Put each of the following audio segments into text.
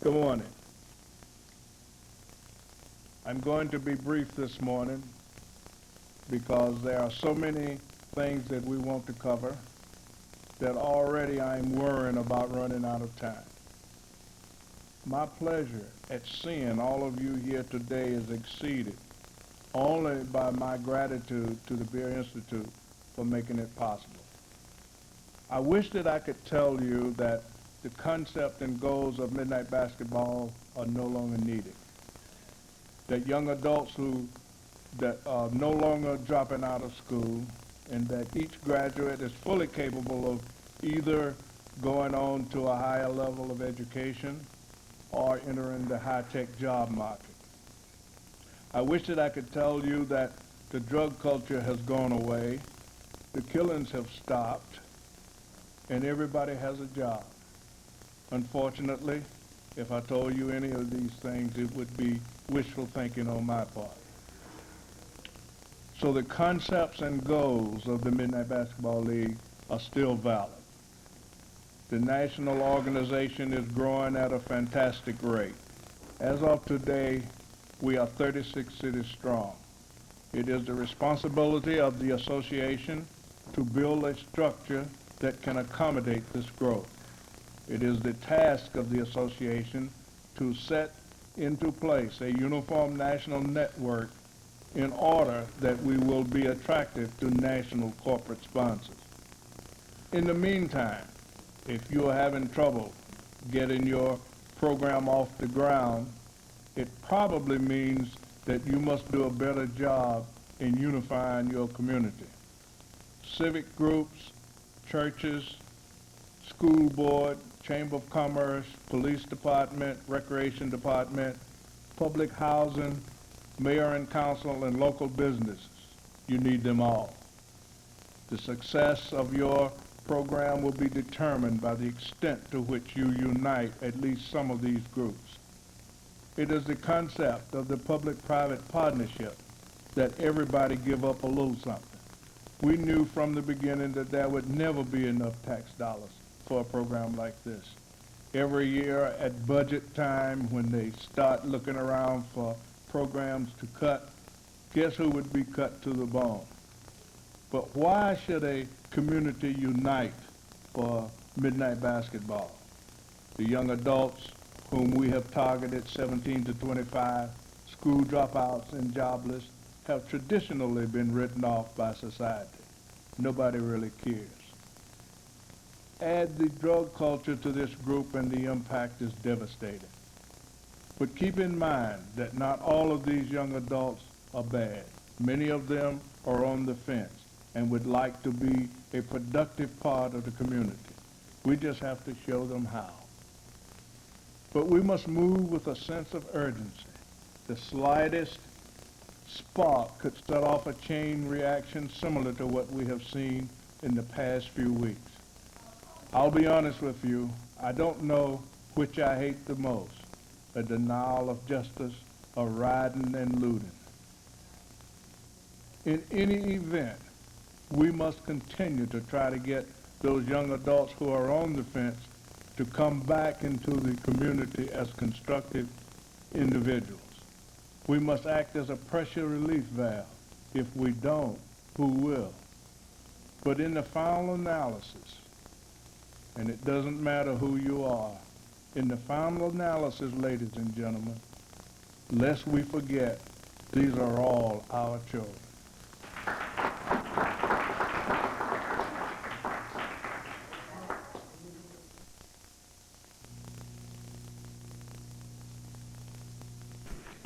Good morning. I'm going to be brief this morning because there are so many things that we want to cover that already I'm worrying about running out of time. My pleasure at seeing all of you here today is exceeded only by my gratitude to the Beer Institute for making it possible. I wish that I could tell you that the concept and goals of midnight basketball are no longer needed, that young adults that are no longer dropping out of school, and that each graduate is fully capable of either going on to a higher level of education or entering the high-tech job market. I wish that I could tell you that the drug culture has gone away, the killings have stopped, and everybody has a job. Unfortunately, if I told you any of these things, it would be wishful thinking on my part. So the concepts and goals of the Midnight Basketball League are still valid. The national organization is growing at a fantastic rate. As of today, we are 36 cities strong. It is the responsibility of the association to build a structure that can accommodate this growth. It is the task of the association to set into place a uniform national network in order that we will be attractive to national corporate sponsors. In the meantime, if you are having trouble getting your program off the ground, it probably means that you must do a better job in unifying your community. Civic groups, churches, school board, Chamber of Commerce, police department, recreation department, public housing, mayor and council, and local businesses. You need them all. The success of your program will be determined by the extent to which you unite at least some of these groups. It is the concept of the public-private partnership that everybody give up a little something. We knew from the beginning that there would never be enough tax dollars for a program like this. Every year at budget time, when they start looking around for programs to cut, guess who would be cut to the bone? But why should a community unite for midnight basketball? The young adults whom we have targeted, 17 to 25, school dropouts and jobless, have traditionally been written off by society. Nobody really cares. Add the drug culture to this group and the impact is devastating. But keep in mind that not all of these young adults are bad. Many of them are on the fence and would like to be a productive part of the community. We just have to show them how. But we must move with a sense of urgency. The slightest spark could set off a chain reaction similar to what we have seen in the past few weeks. I'll be honest with you, I don't know which I hate the most, a denial of justice or rioting and looting. In any event, we must continue to try to get those young adults who are on the fence to come back into the community as constructive individuals. We must act as a pressure relief valve. If we don't, who will? But in the final analysis, and it doesn't matter who you are, in the final analysis, ladies and gentlemen, lest we forget, these are all our children.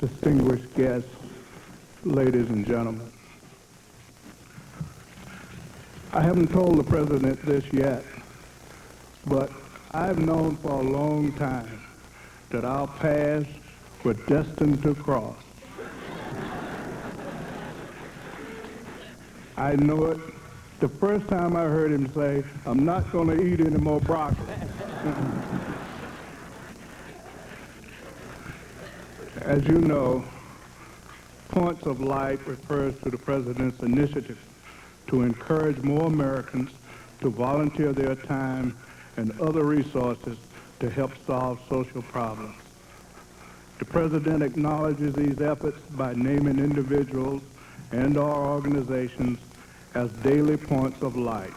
Distinguished guests, ladies and gentlemen, I haven't told the President this yet, but I've known for a long time that our paths were destined to cross. I know it the first time I heard him say, "I'm not going to eat any more broccoli." As you know, Points of Light refers to the President's initiative to encourage more Americans to volunteer their time and other resources to help solve social problems. The President acknowledges these efforts by naming individuals and/or organizations as daily points of light.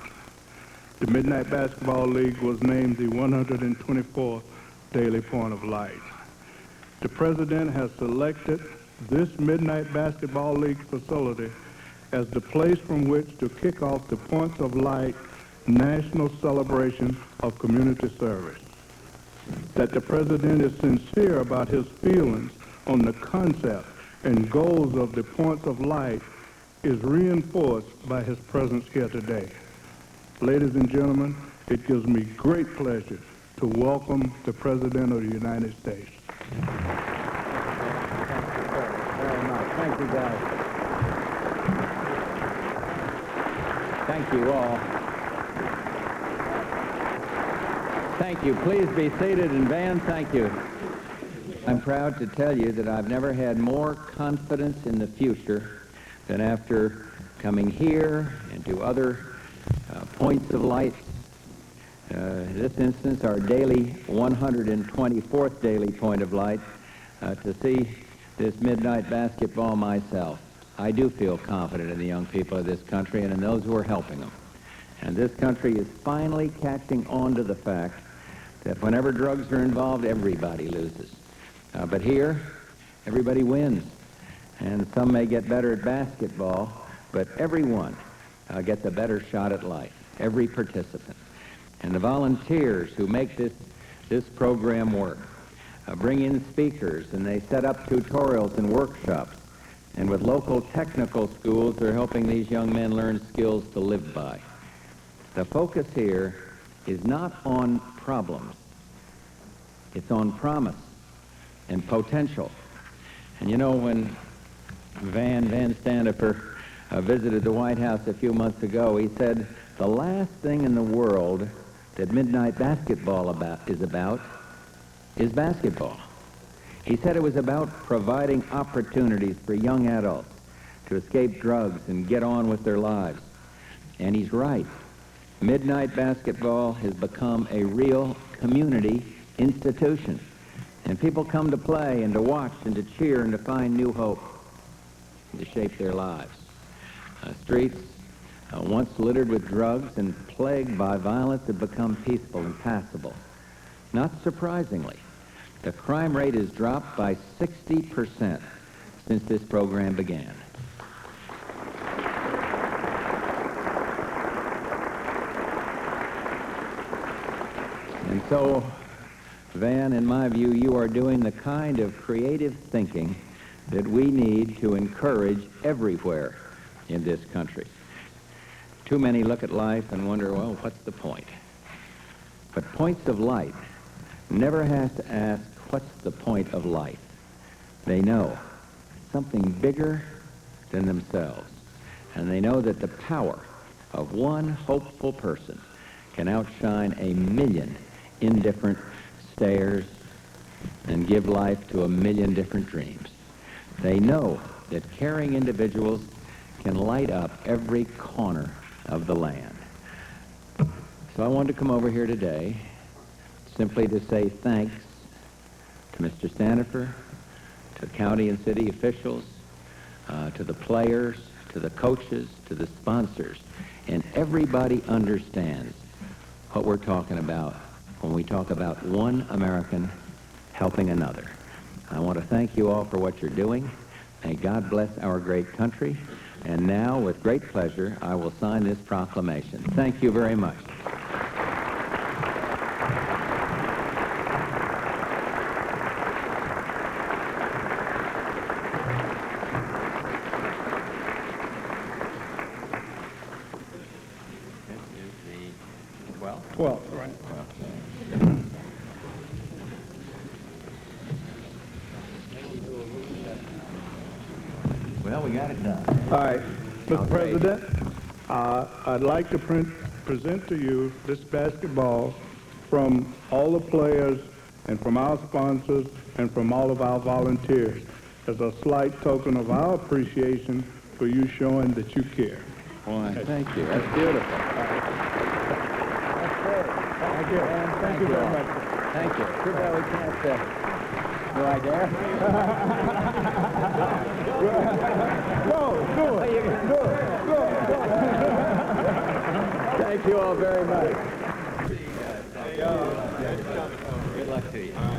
The Midnight Basketball League was named the 124th Daily Point of Light. The President has selected this Midnight Basketball League facility as the place from which to kick off the Points of Light National Celebration of Community Service. That the President is sincere about his feelings on the concept and goals of the Points of Light is reinforced by his presence here today. Ladies and gentlemen, it gives me great pleasure to welcome the President of the United States. Very much. Thank you, guys. Thank you all. Thank you. Please be seated. And Van, thank you. I'm proud to tell you that I've never had more confidence in the future than after coming here and to other points of light. In this instance, our daily 124th daily point of light, to see this midnight basketball myself. I do feel confident in the young people of this country and in those who are helping them. And this country is finally catching on to the fact that whenever drugs are involved, everybody loses. But here, everybody wins. And some may get better at basketball, but everyone gets a better shot at life, every participant. And the volunteers who make this program work bring in speakers, and they set up tutorials and workshops. And with local technical schools, they're helping these young men learn skills to live by. The focus here is not on problems. It's on promise and potential. And you know, when Van Standifer visited the White House a few months ago, he said, the last thing in the world that midnight basketball is basketball. He said it was about providing opportunities for young adults to escape drugs and get on with their lives. And he's right. Midnight basketball has become a real community institution. And people come to play and to watch and to cheer and to find new hope and to shape their lives. Streets once littered with drugs and plagued by violence have become peaceful and passable. Not surprisingly, the crime rate has dropped by 60% since this program began. And so, Van, in my view, you are doing the kind of creative thinking that we need to encourage everywhere in this country. Too many look at life and wonder, well, what's the point? But Points of Light never has to ask, what's the point of life? They know something bigger than themselves. And they know that the power of one hopeful person can outshine a million indifferent stayers and give life to a million different dreams. They know that caring individuals can light up every corner of the land. So I wanted to come over here today simply to say thanks to Mr. Standifer, to county and city officials, to the players, to the coaches, to the sponsors. And everybody understands what we're talking about when we talk about one American helping another. I want to thank you all for what you're doing. May God bless our great country. And now, with great pleasure, I will sign this proclamation. Thank you very much. This is the 12th? 12th, right. Well, we got it done. All right, Mr. Okay. President, I'd like to present to you this basketball from all the players and from our sponsors and from all of our volunteers as a slight token of our appreciation for you showing that you care. Why, thank you. That's beautiful. Thank you. Thank you very much. Thank you. Too bad we can't Do I dare? Thank you all very much. Good luck to you.